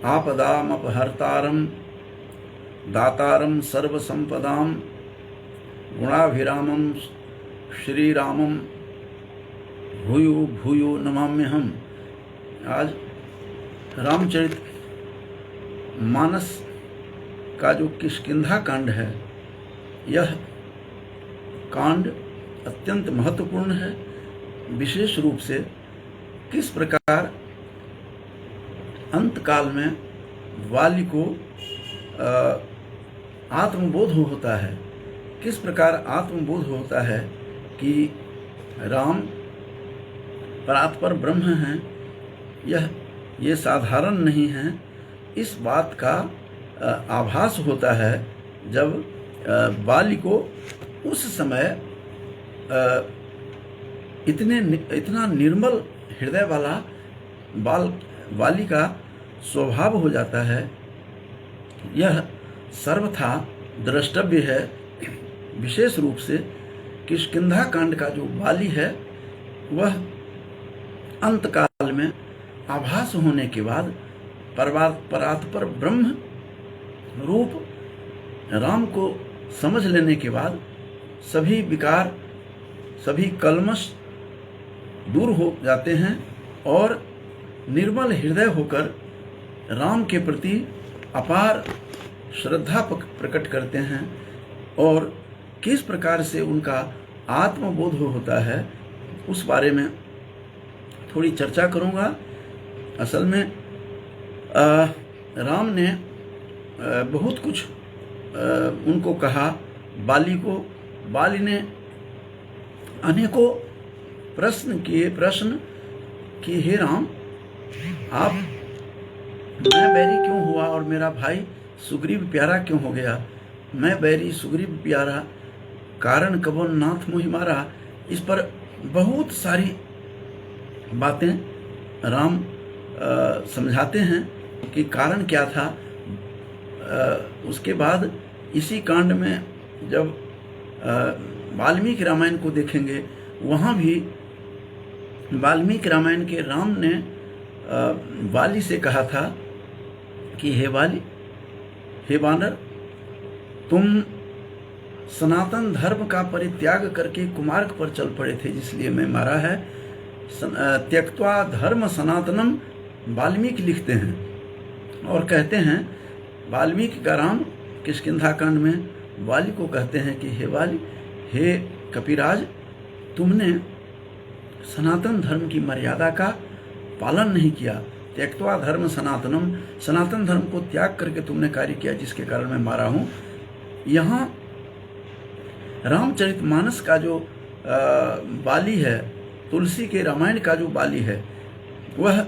आपदामपहर्तारं दातारं सर्वसंपदां गुणाभिरामं श्रीरामं भूयो भूयो नमाम्यहम्। आज रामचरित मानस का जो किष्किंधा कांड है, यह कांड अत्यंत महत्वपूर्ण है। विशेष रूप से किस प्रकार अंतकाल में वाली को आत्मबोध होता है, किस प्रकार आत्मबोध होता है कि राम परात्पर ब्रह्म हैं, ये साधारण नहीं है। इस बात का आभास होता है जब वाली को उस समय इतना निर्मल हृदय वाला वाली का स्वभाव हो जाता है। यह सर्वथा द्रष्टव्य है। विशेष रूप से किष्किंधा कांड का जो वाली है, वह अंतकाल में आभास होने के बाद परात्पर ब्रह्म रूप राम को समझ लेने के बाद सभी विकार, सभी कल्मश दूर हो जाते हैं और निर्मल हृदय होकर राम के प्रति अपार श्रद्धा प्रकट करते हैं। और किस प्रकार से उनका आत्मबोध होता है, उस बारे में थोड़ी चर्चा करूंगा। असल में राम ने बहुत कुछ उनको कहा, बाली को। बाली ने अनेकों प्रश्न किए, हे राम, आप मैं बैरी क्यों हुआ और मेरा भाई सुग्रीव प्यारा क्यों हो गया? मैं बैरी सुग्रीव प्यारा, कारण कवन नाथ मोहि मारा। इस पर बहुत सारी बातें राम समझाते हैं कि कारण क्या था। उसके बाद इसी कांड में जब वाल्मीकि रामायण को देखेंगे, वहाँ भी वाल्मीकि रामायण के राम ने वाली से कहा था कि हे वाली, हे वानर, तुम सनातन धर्म का परित्याग करके कुमार्ग पर चल पड़े थे, जिसलिए मैं मारा है। त्यक्त्वा धर्म सनातनम, वाल्मीकि लिखते हैं और कहते हैं, वाल्मीकि का राम किष्किंधा कांड में वाली को कहते हैं कि हे वाली, हे कपिराज, तुमने सनातन धर्म की मर्यादा का पालन नहीं किया। त्यक्त्वा धर्म सनातनम, सनातन धर्म को त्याग करके तुमने कार्य किया, जिसके कारण मैं मारा हूँ। यहाँ रामचरितमानस का जो वाली है, तुलसी के रामायण का जो वाली है, वह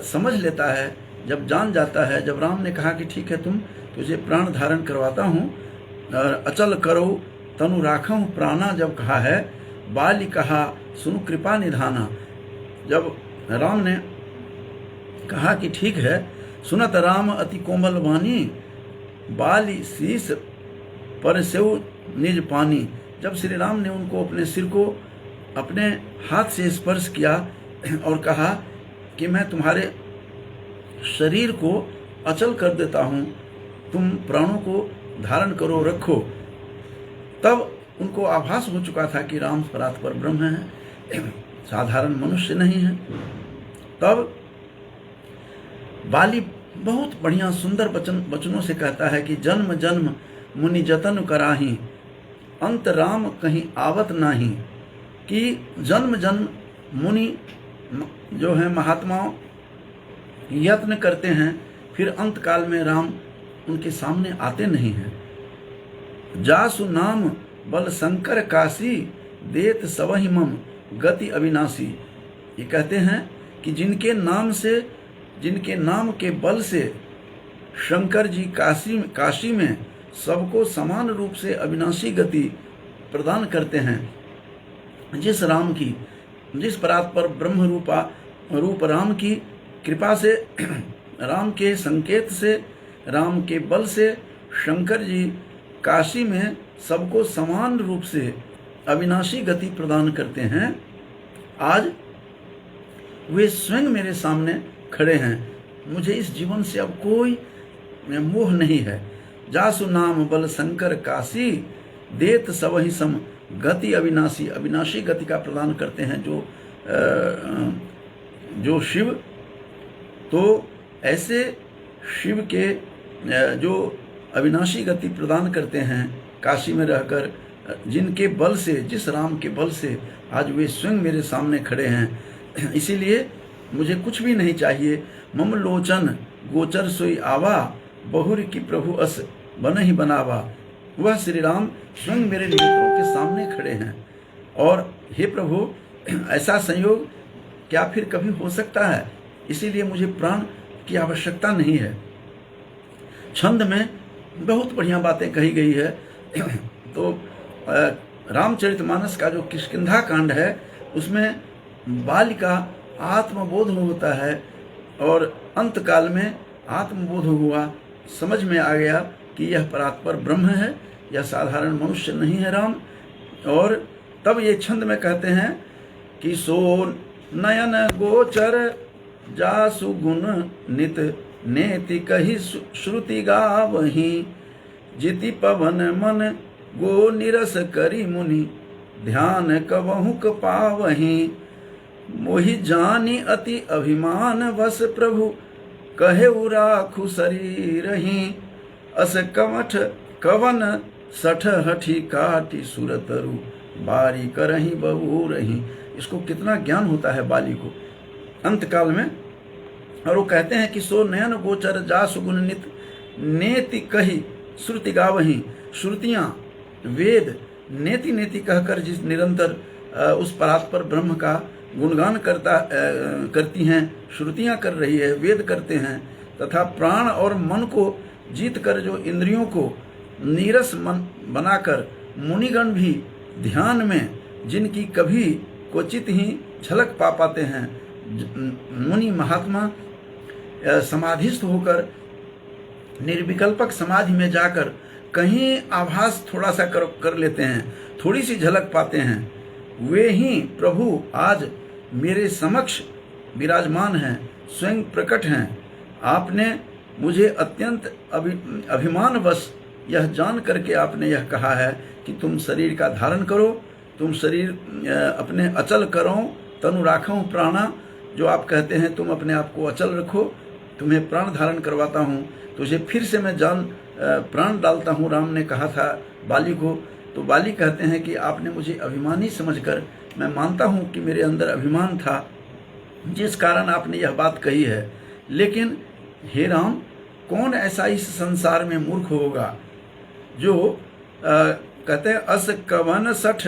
समझ लेता है, जब जान जाता है। जब राम ने कहा कि ठीक है, तुझे प्राण धारण करवाता हूँ, अचल करो तनु राखूं प्राणा, जब कहा है, बाली कहा सुनु कृपा निधाना। जब राम ने कहा कि ठीक है, सुनत राम अति कोमल वाणी, बाली शीस पर सेव निज पानी। जब श्री राम ने उनको अपने सिर को अपने हाथ से स्पर्श किया और कहा कि मैं तुम्हारे शरीर को अचल कर देता हूँ, तुम प्राणों को धारण करो, रखो, तब उनको आभास हो चुका था कि राम परात्पर ब्रह्म है, साधारण मनुष्य नहीं है। तब बाली बहुत बढ़िया सुंदर वचनों से कहता है कि जन्म जन्म मुनि जतन कराही, अंत राम कहीं आवत नाही। कि जन्म जन्म मुनि जो है महात्माओं यत्न करते हैं, फिर अंत काल में राम उनके सामने आते नहीं हैं। जासु नाम बल शंकर काशी, देत सवहि मम गति अविनाशी। ये कहते हैं कि जिनके नाम के बल से शंकर जी काशी में सबको समान रूप से अविनाशी गति प्रदान करते हैं, जिस परात्पर ब्रह्म रूप राम की कृपा से, राम के संकेत से, राम के बल से शंकर जी काशी में सबको समान रूप से अविनाशी गति प्रदान करते हैं। आज वे स्वयं मेरे सामने खड़े हैं। मुझे इस जीवन से अब कोई मोह नहीं है। जासु नाम बल शंकर काशी, देत सबहि सम गति अविनाशी। अविनाशी गति का प्रदान करते हैं जो शिव। तो ऐसे शिव के जो अविनाशी गति प्रदान करते हैं काशी में रहकर, जिनके बल से, जिस राम के बल से आज वे स्वयं मेरे सामने खड़े हैं, इसीलिए मुझे कुछ भी नहीं चाहिए। मम लोचन गोचर सोई आवा, बहुर की प्रभु अस बन ही बनावा। वह श्री राम स्वयं मेरे नेत्रों के सामने खड़े हैं। और हे प्रभु, ऐसा संयोग क्या फिर कभी हो सकता है? इसीलिए मुझे प्राण की आवश्यकता नहीं है। छंद में बहुत बढ़िया बातें कही गई है। तो रामचरितमानस का जो किष्किंधा कांड है, उसमें बाल का आत्मबोध होता है और अंत काल में आत्मबोध हुआ, समझ में आ गया कि यह परात्पर ब्रह्म है, यह साधारण मनुष्य नहीं है राम। और तब ये छंद में कहते हैं कि सो नयन गोचर जासु गुण नित, नेति कही श्रुति गावही। जिति पवन मन गो निरस करी मुनि, ध्यान कबहु क पावही। मोहि जानी अति अभिमान वस प्रभु, कहे राखु शरीरहि। अस कमठ कवन सठ हठी काटी सुरतरु, बारी करही बबूरही। इसको कितना ज्ञान होता है बाली को अंत काल में। और वो कहते हैं कि सो नयन गोचर जासु गुण नित, नेति कही श्रुति गावही। श्रुतियाँ, वेद नेति नेति कहकर जिस निरंतर उस परात्पर ब्रह्म का गुणगान करती हैं, श्रुतियाँ कर रही है, वेद करते हैं, तथा प्राण और मन को जीत कर जो इंद्रियों को नीरस मन बनाकर मुनिगण भी ध्यान में, जिनकी कभी क्वचित ही झलक पा पाते हैं, मुनि महात्मा समाधिस्थ होकर निर्विकल्पक समाधि में जाकर कहीं आभास थोड़ा सा कर लेते हैं, थोड़ी सी झलक पाते हैं, वे ही प्रभु आज मेरे समक्ष विराजमान हैं, स्वयं प्रकट हैं। आपने मुझे अत्यंत अभिमानवश यह जान करके आपने यह कहा है कि तुम शरीर का धारण करो, तुम शरीर अपने अचल करो, तनु राखो प्राणा। जो आप कहते हैं तुम अपने आप को अचल रखो, तुम्हें प्राण धारण करवाता हूँ, तुझे फिर से मैं प्राण डालता हूँ, राम ने कहा था बाली को। तो बाली कहते हैं कि आपने मुझे अभिमानी समझकर, मैं मानता हूँ कि मेरे अंदर अभिमान था जिस कारण आपने यह बात कही है, लेकिन हे राम, कौन ऐसा इस संसार में मूर्ख होगा जो कहते हैं अस कवन सठ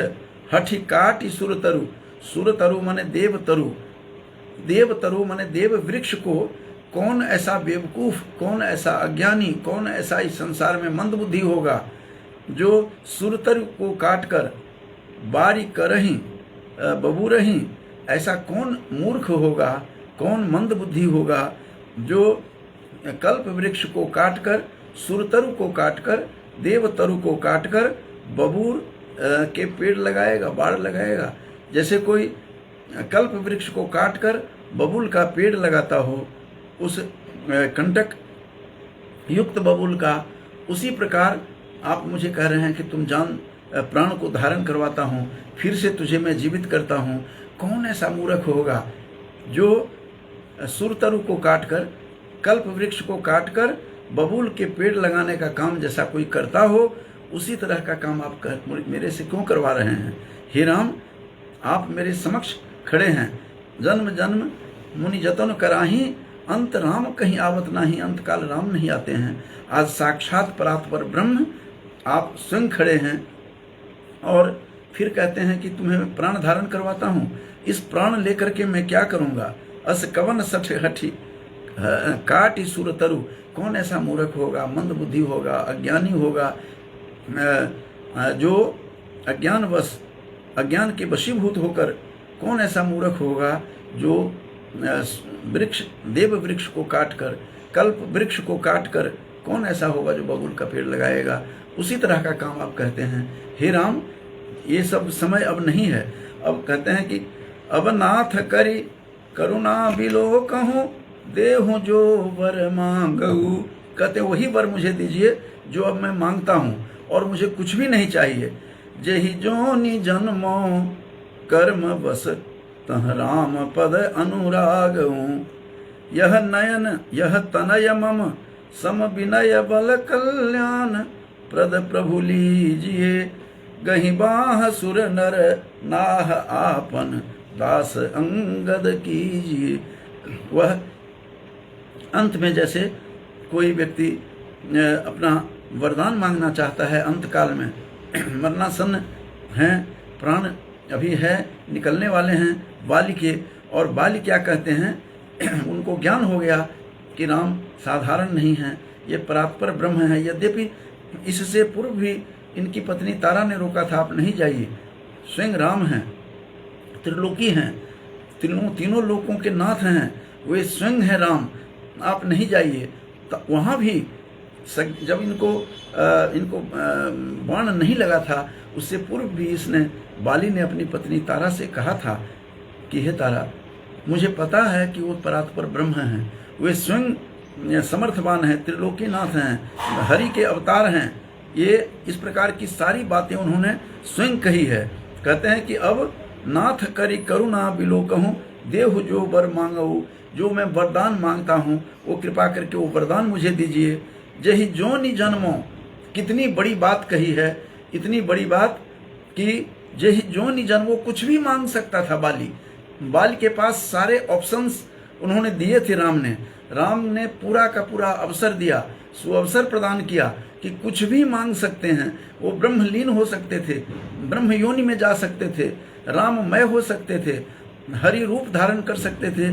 हठी काटी सुरतरु। सुरतरु माने देवतरु, देवतरु माने देव वृक्ष को कौन ऐसा बेवकूफ, कौन ऐसा अज्ञानी, कौन ऐसा इस संसार में मंदबुद्धि होगा जो सुरतरु को काटकर बारी करही बबूरही। ऐसा कौन मूर्ख होगा, कौन मंदबुद्धि होगा जो कल्प वृक्ष को काटकर, सुरतरु को काटकर, देवतरु को काटकर बबूर के पेड़ लगाएगा, बाड़ लगाएगा। जैसे कोई कल्प वृक्ष को काटकर बबूल का पेड़ लगाता हो, उस कंटक युक्त बबूल का, उसी प्रकार आप मुझे कह रहे हैं कि तुम जान प्राण को धारण करवाता हूँ, फिर से तुझे मैं जीवित करता हूँ। कौन ऐसा मूर्ख होगा जो सुरतरु को काटकर, कल्प वृक्ष को काटकर बबूल के पेड़ लगाने का काम जैसा कोई करता हो, उसी तरह का काम आप मेरे से क्यों करवा रहे हैं? हे राम, आप मेरे समक्ष खड़े हैं। जन्म जन्म मुनि जतन कराही, अंत राम कहीं आवत नाही। अंत काल राम नहीं आते हैं। आज साक्षात परात्पर ब्रह्म आप स्वयं खड़े हैं और फिर कहते हैं कि तुम्हें प्राण धारण करवाता हूँ। इस प्राण लेकर के मैं क्या करूँगा? अस कवन सठ हठी काटी सुरतरु। कौन ऐसा मूर्ख होगा, मंद बुद्धि होगा, अज्ञानी होगा, जो अज्ञानवश, अज्ञान के वशीभूत होकर कौन ऐसा मूर्ख होगा जो वृक्ष, देव वृक्ष को काटकर, कल्प वृक्ष को काटकर कौन ऐसा होगा जो बबूल का पेड़ लगाएगा? उसी तरह का काम आप कहते हैं। हे राम, ये सब समय अब नहीं है। अब कहते हैं कि अब नाथ करी करुणा बिलो कहूँ, देहु जो वर मांगऊ, कहते वही वर मुझे दीजिए जो अब मैं मांगता हूँ, और मुझे कुछ भी नहीं चाहिए। जेहि जोनि जन्मो कर्म बस तह राम पद अनुरागऊ, यह नयन यह तनय मम सम विनय बल कल्याण, प्रद प्रभु लीजिए गहि बाह सुर नर नाह आपन, दास अंगद कीजिए। वह अंत में जैसे कोई व्यक्ति अपना वरदान मांगना चाहता है, अंत काल में मरणासन्न हैं, प्राण अभी है, निकलने वाले हैं बाली के, और बाली क्या कहते हैं उनको ज्ञान हो गया कि राम साधारण नहीं है, ये परात्पर ब्रह्म है। यद्यपि इससे पूर्व भी इनकी पत्नी तारा ने रोका था, आप नहीं जाइए, स्वयं राम हैं, त्रिलोकी हैं, तीनों लोकों के नाथ हैं, वे स्वयं हैं राम, आप नहीं जाइए। तो वहाँ भी जब इनको बाण नहीं लगा था, उससे पूर्व भी इसने बाली ने अपनी पत्नी तारा से कहा था कि हे तारा, मुझे पता है कि वो परात्पर ब्रह्म हैं, वे स्वयं समर्थवान हैं, त्रिलोकीनाथ हैं, हरि के अवतार हैं। ये इस प्रकार की सारी बातें उन्होंने स्वयं कही है। कहते हैं कि अब नाथ करी करुणा बिलो कहूँ, देहु जो वर मांगऊ, जो मैं वरदान मांगता हूँ वो कृपा करके वो वरदान मुझे दीजिए। जही जोनि जन्मो, कितनी बड़ी बात कही है, इतनी बड़ी बात कि जही जोनि जन्मो, कुछ भी मांग सकता था बाली के पास सारे ऑप्शंस उन्होंने दिए थे। राम ने पूरा का पूरा अवसर दिया, सुअवसर प्रदान किया कि कुछ भी मांग सकते हैं। वो ब्रह्मलीन हो सकते थे, ब्रह्म योनि में जा सकते थे, राममय हो सकते थे, हरि रूप धारण कर सकते थे,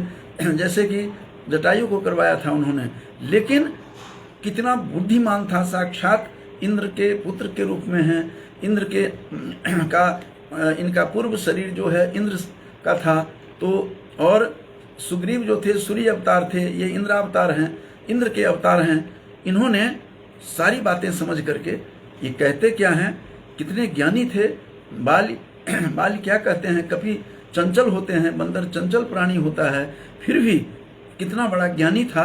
जैसे कि जटायु को करवाया था उन्होंने। लेकिन कितना बुद्धिमान था, साक्षात इंद्र के पुत्र के रूप में है। इंद्र के इनका पूर्व शरीर जो है इंद्र का था, तो और सुग्रीव जो थे सूर्य अवतार थे, ये इंद्र अवतार हैं, इंद्र के अवतार हैं। इन्होंने सारी बातें समझ करके, ये कहते क्या हैं, कितने ज्ञानी थे बाली। क्या कहते हैं, कभी चंचल होते हैं, बंदर चंचल प्राणी होता है, फिर भी कितना बड़ा ज्ञानी था।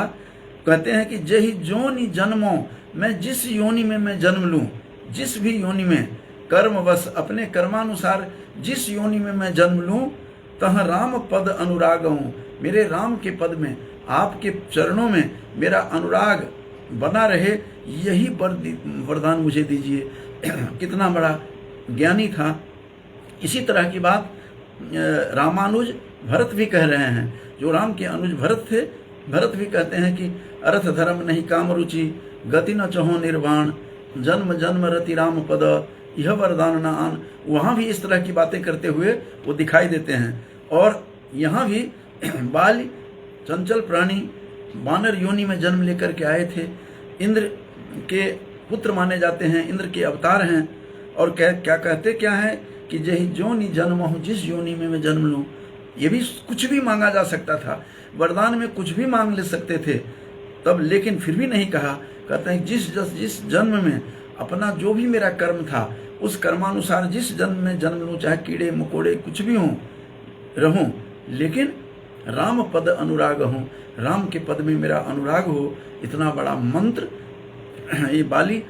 कहते हैं कि जही जोनि जन्मो, मैं जिस योनि में मैं जन्म लूं, जिस भी योनि में कर्मवश अपने कर्मानुसार जिस योनि में मैं जन्म लूं, तह राम पद अनुराग हूँ, मेरे राम के पद में, आपके चरणों में मेरा अनुराग बना रहे, यही वरदान मुझे दीजिए। कितना बड़ा ज्ञानी था। इसी तरह की बात रामानुज भरत भी कह रहे हैं। जो राम के अनुज भरत थे, भरत भी कहते हैं कि अर्थ धर्म नहीं काम रुचि, गति न चहो निर्वाण, जन्म जन्म रति राम पद, यह वरदान न आन। वहाँ भी इस तरह की बातें करते हुए वो दिखाई देते हैं। और यहाँ भी बाल चंचल प्राणी वानर योनि में जन्म लेकर के आए थे, इंद्र के पुत्र माने जाते हैं, इंद्र के अवतार हैं। और क्या कहते क्या है कि जही जोनि जन्म हूँ, जिस योनि में मैं जन्म लूँ। ये भी कुछ भी मांगा जा सकता था, वरदान में कुछ भी मांग ले सकते थे तब, लेकिन फिर भी नहीं कहा। कहते हैं जिस जन्म में अपना जो भी मेरा कर्म था, उस कर्मानुसार जिस जन्म में जन्म लूँ, चाहे कीड़े मकोड़े कुछ भी हों रहूं, लेकिन राम पद अनुराग हूँ, राम के पद में मेरा अनुराग हो। इतना बड़ा मंत्र ये बाली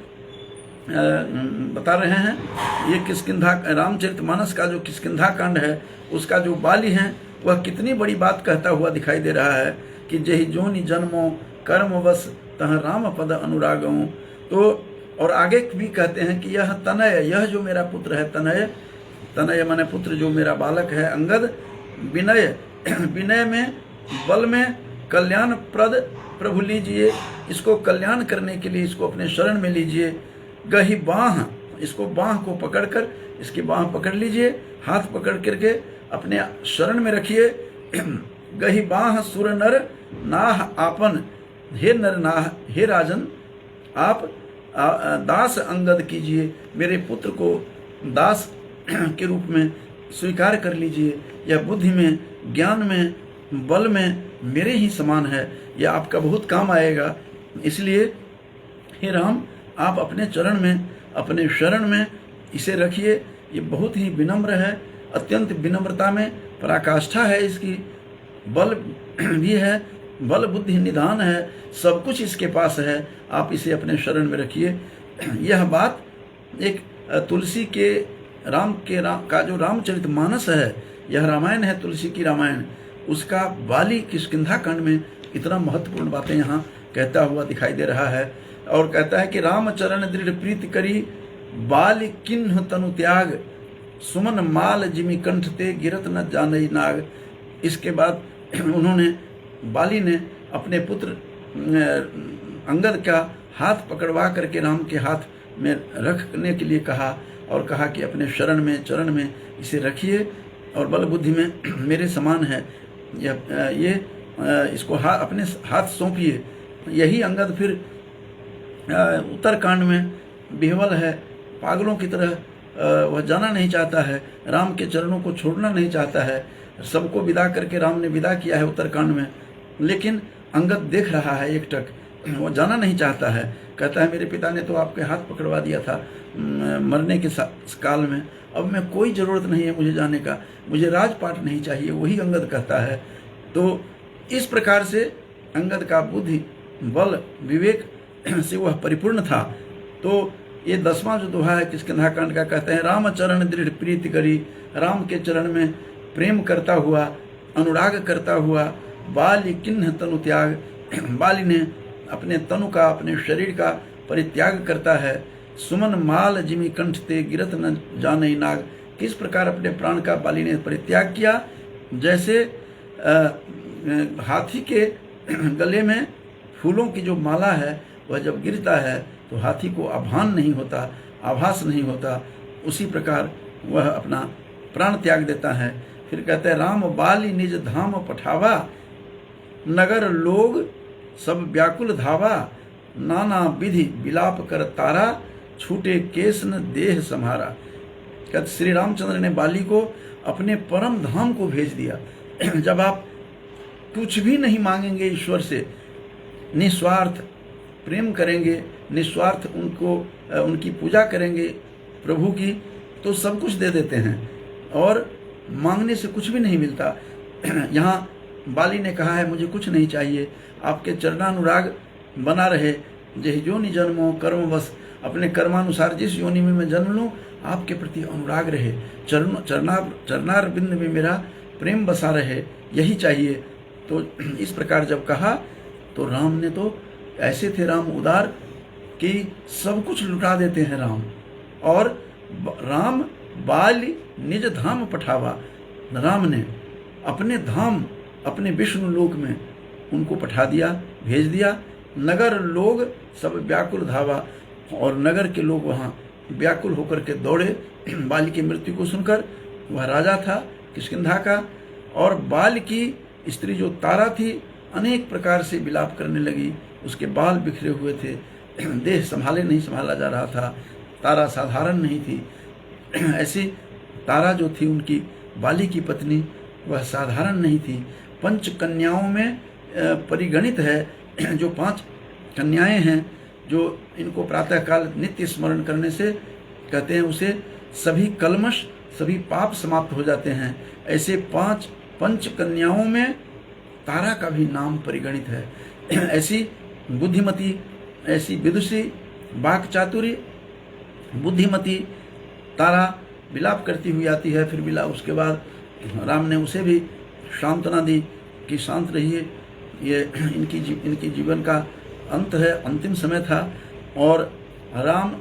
बता रहे हैं। ये किष्किंधा, रामचरितमानस का जो किष्किंधा कांड है, उसका जो बाली है वह कितनी बड़ी बात कहता हुआ दिखाई दे रहा है कि जही जोनि जन्मो कर्मवश तह राम पद अनुराग हूँ। तो और आगे भी कहते हैं कि यह तनय, यह जो मेरा पुत्र है, तनय माने पुत्र, जो मेरा बालक है अंगद, विनय में बल में कल्याण प्रद प्रभु लीजिए, इसको कल्याण करने के लिए इसको अपने शरण में लीजिए। गही बाह, इसको बाह को पकड़कर, इसकी बाह पकड़ लीजिए, हाथ पकड़ करके अपने शरण में रखिए। गही बाह सुर नर नाह आपन, हे नर नाह, हे राजन आप दास अंगद कीजिए, मेरे पुत्र को दास के रूप में स्वीकार कर लीजिए। यह बुद्धि में, ज्ञान में, बल में मेरे ही समान है, यह आपका बहुत काम आएगा। इसलिए हे राम, आप अपने चरण में, अपने शरण में इसे रखिए। ये बहुत ही विनम्र है, अत्यंत विनम्रता में पराकाष्ठा है इसकी, बल भी है बल बुद्धि निधान है, सब कुछ इसके पास है, आप इसे अपने शरण में रखिए। यह बात एक तुलसी के राम का जो रामचरितमानस है, यह रामायण है, तुलसी की रामायण, उसका बाली किष्किंधा कांड में इतना महत्वपूर्ण बातें यहाँ कहता हुआ दिखाई दे रहा है। और कहता है कि रामचरण दृढ़ प्रीति करी, बाल किन्ह तनु त्याग, सुमन माल जिमि कंठ ते गिरत न जानई नाग। इसके बाद उन्होंने बाली ने अपने पुत्र अंगद का हाथ पकड़वा करके राम के हाथ में रखने के लिए कहा और कहा कि अपने चरण में इसे रखिए और बल बुद्धि में मेरे समान है, ये इसको अपने हाथ सौंपिए। यही अंगद फिर उत्तरकांड में बिहवल है, पागलों की तरह वह जाना नहीं चाहता है, राम के चरणों को छोड़ना नहीं चाहता है। सबको विदा करके राम ने विदा किया है उत्तरकांड में, लेकिन अंगद देख रहा है एकटक, वो जाना नहीं चाहता है। कहता है मेरे पिता ने तो आपके हाथ पकड़वा दिया था मरने के काल में, अब मैं कोई ज़रूरत नहीं है मुझे जाने का, मुझे राजपाट नहीं चाहिए, वही अंगद कहता है। तो इस प्रकार से अंगद का बुद्धि बल विवेक से वह परिपूर्ण था। तो ये 10वां जो दोहा है किष्किंधा कांड का, कहते हैं राम चरण दृढ़ प्रीति करी, राम के चरण में प्रेम करता हुआ, अनुराग करता हुआ, बाली किन्ह तनु त्याग, बाली ने अपने तनु का, अपने शरीर का परित्याग करता है। सुमन माल जिमि कंठ ते गिरत न जानई नाग, किस प्रकार अपने प्राण का बाली ने परित्याग किया, जैसे हाथी के गले में फूलों की जो माला है वह जब गिरता है तो हाथी को आभान नहीं होता, आभास नहीं होता, उसी प्रकार वह अपना प्राण त्याग देता है। फिर कहते हैं राम बाली निज धाम पठावा, नगर लोग सब व्याकुल धावा, नाना विधि विलाप कर तारा, छूटे केस न देह सम्हारा। कहते श्री रामचंद्र ने बाली को अपने परम धाम को भेज दिया। जब आप कुछ भी नहीं मांगेंगे ईश्वर से, निस्वार्थ प्रेम करेंगे, निस्वार्थ उनकी पूजा करेंगे प्रभु की, तो सब कुछ दे देते हैं और मांगने से कुछ भी नहीं मिलता। यहाँ बाली ने कहा है मुझे कुछ नहीं चाहिए, आपके चरणानुराग बना रहे, जहि जोनि जन्मो कर्मवश, अपने कर्मानुसार जिस योनि में मैं जन्म लूँ आपके प्रति अनुराग रहे, चरणार बिंद में मेरा प्रेम बसा रहे, यही चाहिए। तो इस प्रकार जब कहा तो राम ने तो ऐसे थे राम उदार कि सब कुछ लुटा देते हैं राम। और राम बाली निज धाम पठावा, राम ने अपने धाम, अपने विष्णु लोक में उनको पठा दिया, भेज दिया। नगर लोग सब व्याकुल धावा, और नगर के लोग वहाँ व्याकुल होकर के दौड़े बाली की मृत्यु को सुनकर। वह राजा था किष्किंधा का, और बाल की स्त्री जो तारा थी अनेक प्रकार से विलाप करने लगी, उसके बाल बिखरे हुए थे, देह नहीं संभाला जा रहा था, तारा साधारण नहीं थी। ऐसी तारा जो थी उनकी बाली की पत्नी, वह साधारण नहीं थी, 5 कन्याओं में परिगणित है। जो 5 कन्याएं हैं जो इनको प्रातःकाल नित्य स्मरण करने से कहते हैं उसे सभी कलमश, सभी पाप समाप्त हो जाते हैं। ऐसे 5 पंच कन्याओं में तारा का भी नाम परिगणित है। ऐसी बुद्धिमती, ऐसी विदुषी, वाक चातुरी, बुद्धिमती तारा विलाप करती हुई आती है। फिर उसके बाद राम ने उसे भी सांत्वना दी कि शांत रहिए, ये इनकी जीवन का अंत है, अंतिम समय था। और राम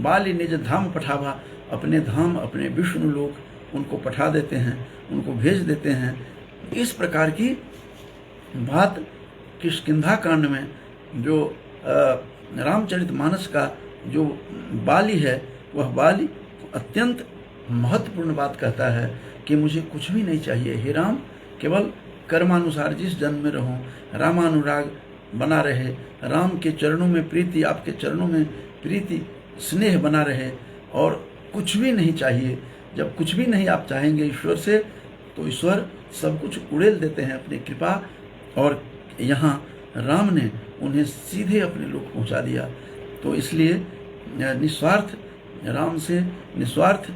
बाली निज धाम पठावा, अपने धाम, अपने विष्णु लोक उनको पठा देते हैं, उनको भेज देते हैं। इस प्रकार की बात किष्किंधा कांड में जो रामचरितमानस का जो बाली है, वह बाली अत्यंत महत्वपूर्ण बात कहता है कि मुझे कुछ भी नहीं चाहिए, हे राम, केवल कर्मानुसार जिस जन्म में रहूं, रामानुराग बना रहे, राम के चरणों में प्रीति, आपके चरणों में प्रीति स्नेह बना रहे, और कुछ भी नहीं चाहिए। जब कुछ भी नहीं आप चाहेंगे ईश्वर से, तो ईश्वर सब कुछ उड़ेल देते हैं अपनी कृपा। और यहाँ राम ने उन्हें सीधे अपने लोक पहुँचा दिया। तो इसलिए निस्वार्थ राम से, निस्वार्थ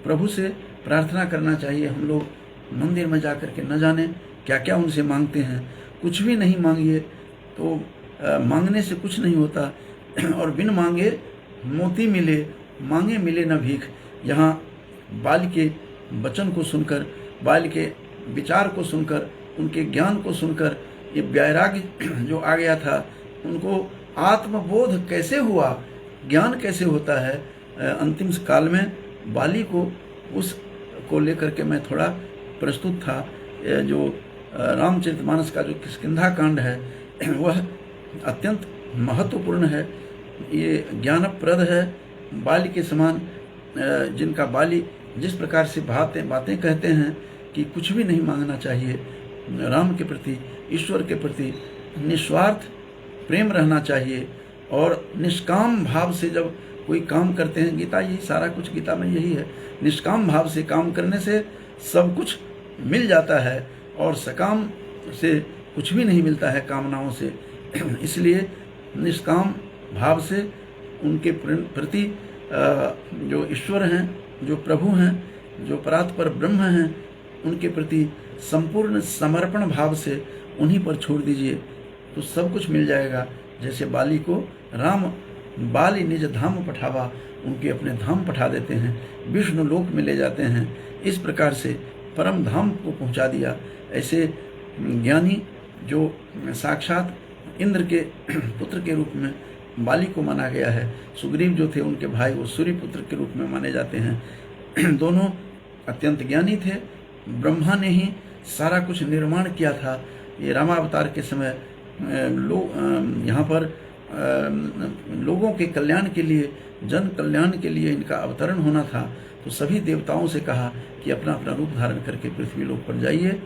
प्रभु से प्रार्थना करना चाहिए। हम लोग मंदिर में जा कर के न जाने क्या क्या उनसे मांगते हैं, कुछ भी नहीं मांगिए तो मांगने से कुछ नहीं होता, और बिन मांगे मोती मिले, मांगे मिले न भीख। यहाँ बाल के वचन को सुनकर, बाल के विचार को सुनकर, उनके ज्ञान को सुनकर ये वैराग्य जो आ गया था, उनको आत्मबोध कैसे हुआ, ज्ञान कैसे होता है। अंतिम काल में बाली को उस को लेकर के मैं थोड़ा प्रस्तुत था। जो रामचरितमानस का जो किष्किंधा कांड है वह अत्यंत महत्वपूर्ण है, ये ज्ञानप्रद है। बाली के समान जिनका बाली जिस प्रकार से बातें कहते हैं कि कुछ भी नहीं मांगना चाहिए, राम के प्रति, ईश्वर के प्रति निस्वार्थ प्रेम रहना चाहिए, और निष्काम भाव से जब कोई काम करते हैं, गीता यही सारा कुछ, गीता में यही है, निष्काम भाव से काम करने से सब कुछ मिल जाता है, और सकाम से कुछ भी नहीं मिलता है कामनाओं से। इसलिए निष्काम भाव से उनके प्रति जो ईश्वर हैं, जो प्रभु हैं, जो परात्पर ब्रह्म हैं, उनके प्रति संपूर्ण समर्पण भाव से उन्हीं पर छोड़ दीजिए तो सब कुछ मिल जाएगा। जैसे बाली को राम बाली निज धाम पठावा, उनके अपने धाम पठा देते हैं, विष्णु लोक में ले जाते हैं, इस प्रकार से परम धाम को पहुंचा दिया। ऐसे ज्ञानी जो साक्षात इंद्र के पुत्र के रूप में बाली को माना गया है, सुग्रीव जो थे उनके भाई वो सूर्य पुत्र के रूप में माने जाते हैं। दोनों अत्यंत ज्ञानी थे। ब्रह्मा ने ही सारा कुछ निर्माण किया था। ये रामावतार के समय यहाँ पर लोगों के कल्याण के लिए, जन कल्याण के लिए इनका अवतरण होना था। तो सभी देवताओं से कहा कि अपना अपना रूप धारण करके पृथ्वी लोक पर जाइए।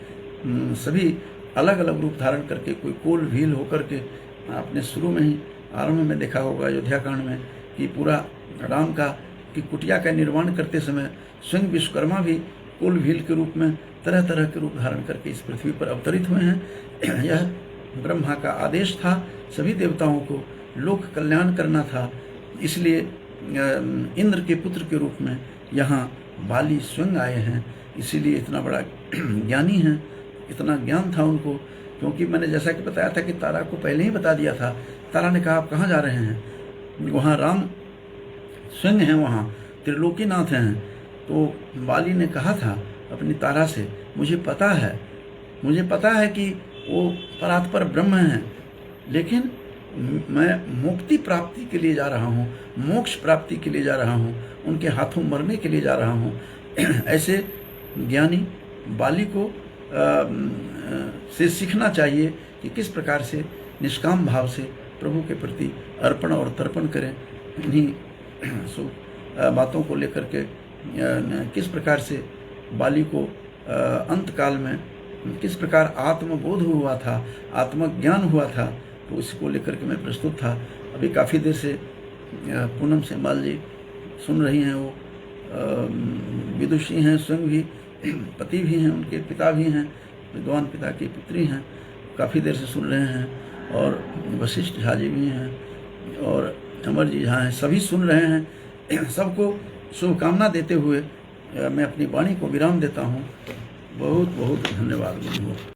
सभी अलग अलग रूप धारण करके, कोई कोल भील होकर के, आपने शुरू में ही आरंभ में देखा होगा अयोध्या कांड में कि पूरा राम का की कुटिया का निर्माण करते समय स्वयं विश्वकर्मा भी कोल भील के रूप में तरह तरह के रूप धारण करके इस पृथ्वी पर अवतरित हुए हैं। यह ब्रह्मा का आदेश था, सभी देवताओं को लोक कल्याण करना था। इसलिए इंद्र के पुत्र के रूप में यहाँ बाली स्वयं आए हैं। इसीलिए इतना बड़ा ज्ञानी है, इतना ज्ञान था उनको, क्योंकि मैंने जैसा कि बताया था कि तारा को पहले ही बता दिया था। तारा ने कहा आप कहाँ जा रहे हैं? वहाँ राम स्वयं हैं, वहाँ त्रिलोकीनाथ हैं। तो बाली ने कहा था अपनी तारा से, मुझे पता है कि वो परात्पर ब्रह्म हैं, लेकिन मैं मुक्ति प्राप्ति के लिए जा रहा हूँ, मोक्ष प्राप्ति के लिए जा रहा हूँ, उनके हाथों मरने के लिए जा रहा हूँ। ऐसे ज्ञानी बाली को से सीखना चाहिए कि किस प्रकार से निष्काम भाव से प्रभु के प्रति अर्पण और तर्पण करें। इन्हीं बातों को लेकर के किस प्रकार से बाली को अंतकाल में किस प्रकार आत्मबोध हुआ था, आत्मज्ञान हुआ था, तो इसको लेकर के मैं प्रस्तुत था। अभी काफ़ी देर से पूनम सेमवाल जी सुन रही हैं, वो विदुषी हैं, स्वयं भी पति भी हैं, उनके पिता भी हैं, विद्वान पिता की पुत्री हैं, काफ़ी देर से सुन रहे हैं। और वशिष्ठ झा जी भी हैं और अमर जी झा हैं, सभी सुन रहे हैं। सबको शुभकामना देते हुए मैं अपनी वाणी को विराम देता हूँ। बहुत बहुत धन्यवाद।